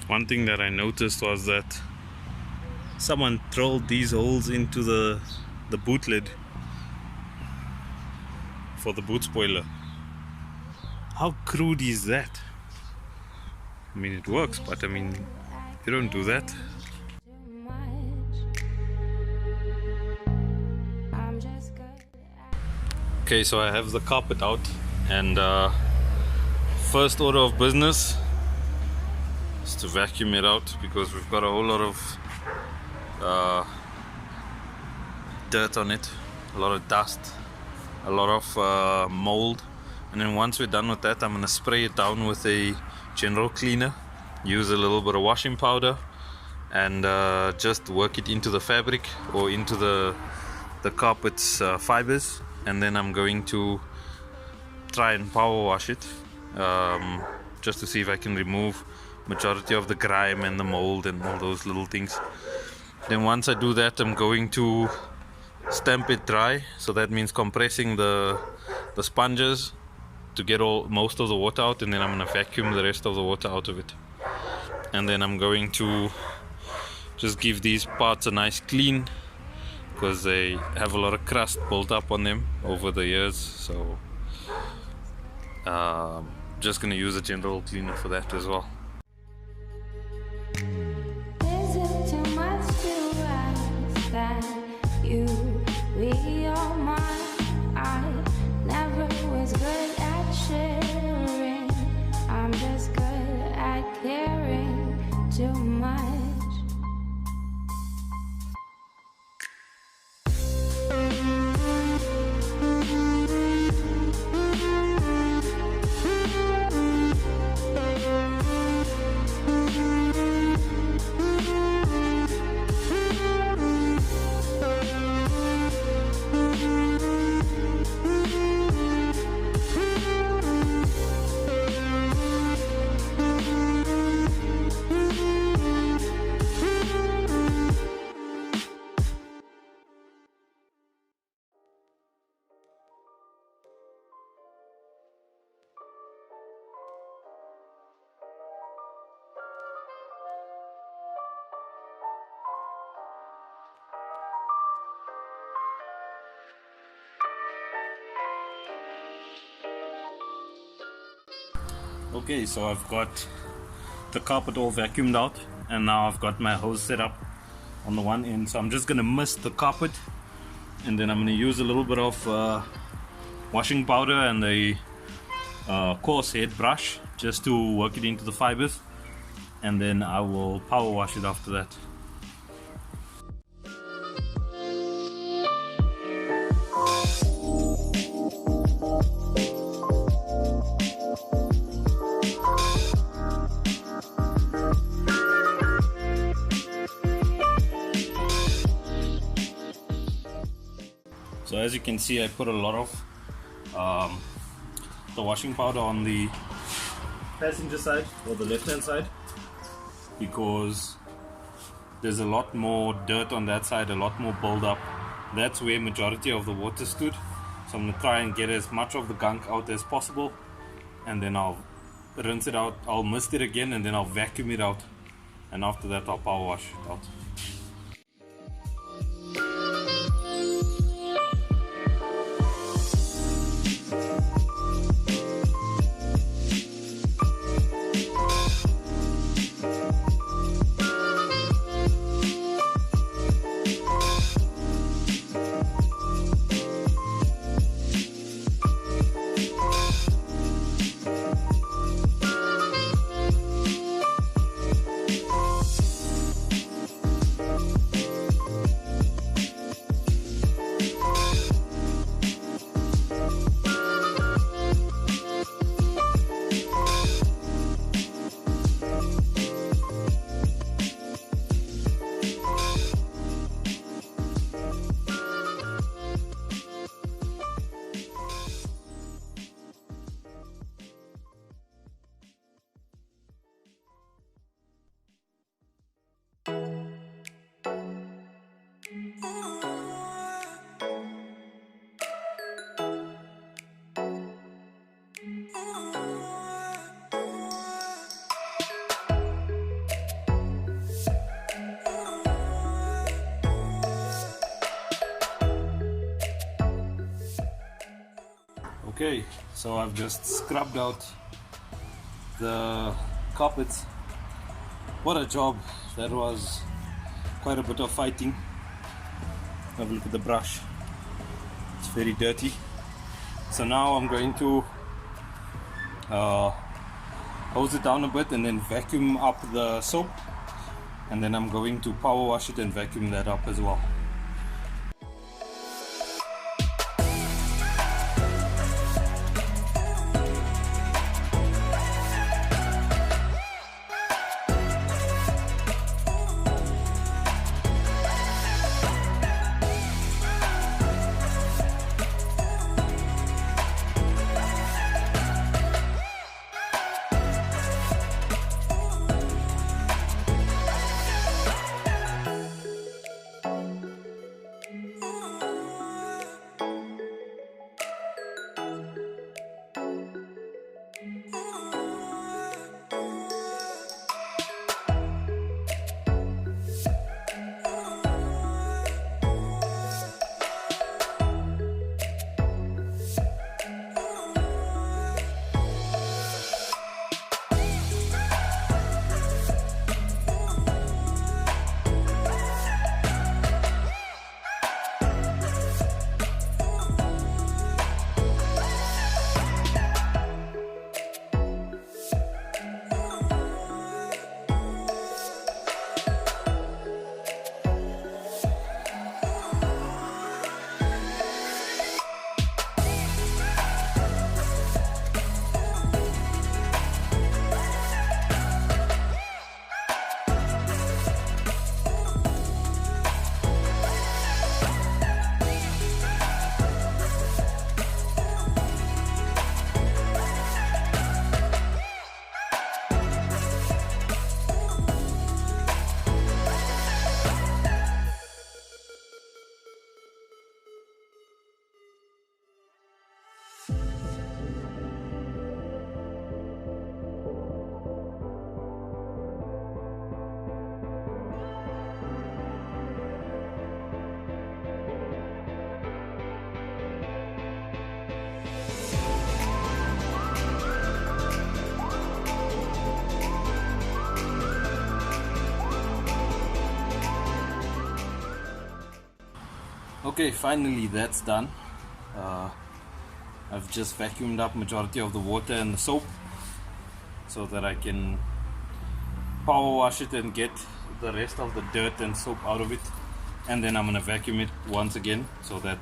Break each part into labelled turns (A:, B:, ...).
A: One thing that I noticed was that someone drilled these holes into the boot lid for the boot spoiler. How crude is that? I mean, it works, but I mean, you don't do that. Okay, so I have the carpet out, and first order of business is to vacuum it out, because we've got a whole lot of dirt on it, a lot of dust, a lot of mold. And then once we're done with that, I'm gonna spray it down with a general cleaner, use a little bit of washing powder, and just work it into the fabric or into the carpet's fibers. And then I'm going to try and power wash it, just to see if I can remove majority of the grime and the mold and all those little things. Then once I do that, I'm going to stamp it dry. So that means compressing the sponges to get most of the water out, and then I'm going to vacuum the rest of the water out of it. And then I'm going to just give these parts a nice clean, because they have a lot of crust built up on them over the years. So just gonna use a general cleaner for that as well.
B: Is it too much to ask that you be all mine? I never was good at sharing. I'm just good at caring too much.
A: Okay, so I've got the carpet all vacuumed out, and now I've got my hose set up on the one end. So I'm just gonna mist the carpet, and then I'm gonna use a little bit of washing powder and a coarse head brush just to work it into the fibers, and then I will power wash it after that. So as you can see, I put a lot of the washing powder on the passenger side, or the left hand side, because there's a lot more dirt on that side, a lot more build up. That's where majority of the water stood. So I'm going to try and get as much of the gunk out as possible, and then I'll rinse it out, I'll mist it again, and then I'll vacuum it out, and after that I'll power wash it out. Okay, so I've just scrubbed out the carpets. What a job. That was quite a bit of fighting. Have a look at the brush. It's very dirty. So now I'm going to hose it down a bit and then vacuum up the soap, and then I'm going to power wash it and vacuum that up as well. Okay, finally that's done. I've just vacuumed up majority of the water and the soap so that I can power wash it and get the rest of the dirt and soap out of it, and then I'm going to vacuum it once again so that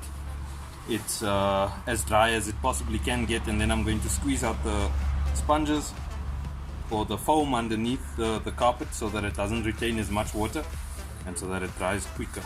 A: it's as dry as it possibly can get, and then I'm going to squeeze out the sponges or the foam underneath the carpet so that it doesn't retain as much water and so that it dries quicker.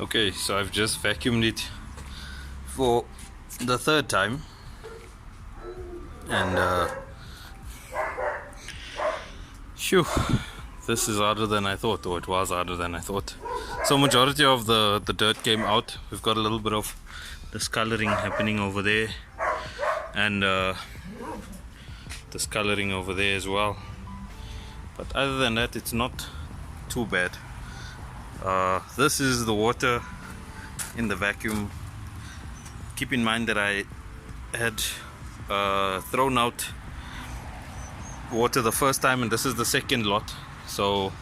A: Okay, so I've just vacuumed it for the third time, and phew, this is harder than I thought, or it was harder than I thought. So majority of the dirt came out. We've got a little bit of discoloring happening over there, and discoloring over there as well. But other than that, it's not too bad. This is the water in the vacuum. Keep in mind that I had thrown out water the first time, and this is the second lot. So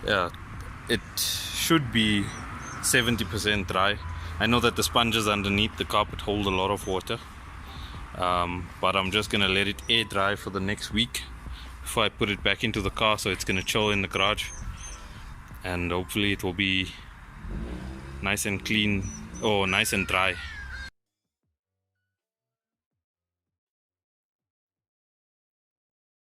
A: yeah, it should be 70% dry. I know that the sponges underneath the carpet hold a lot of water, but I'm just gonna let it air dry for the next week before I put it back into the car, so it's gonna chill in the garage, and hopefully it will be nice and clean, or nice and dry.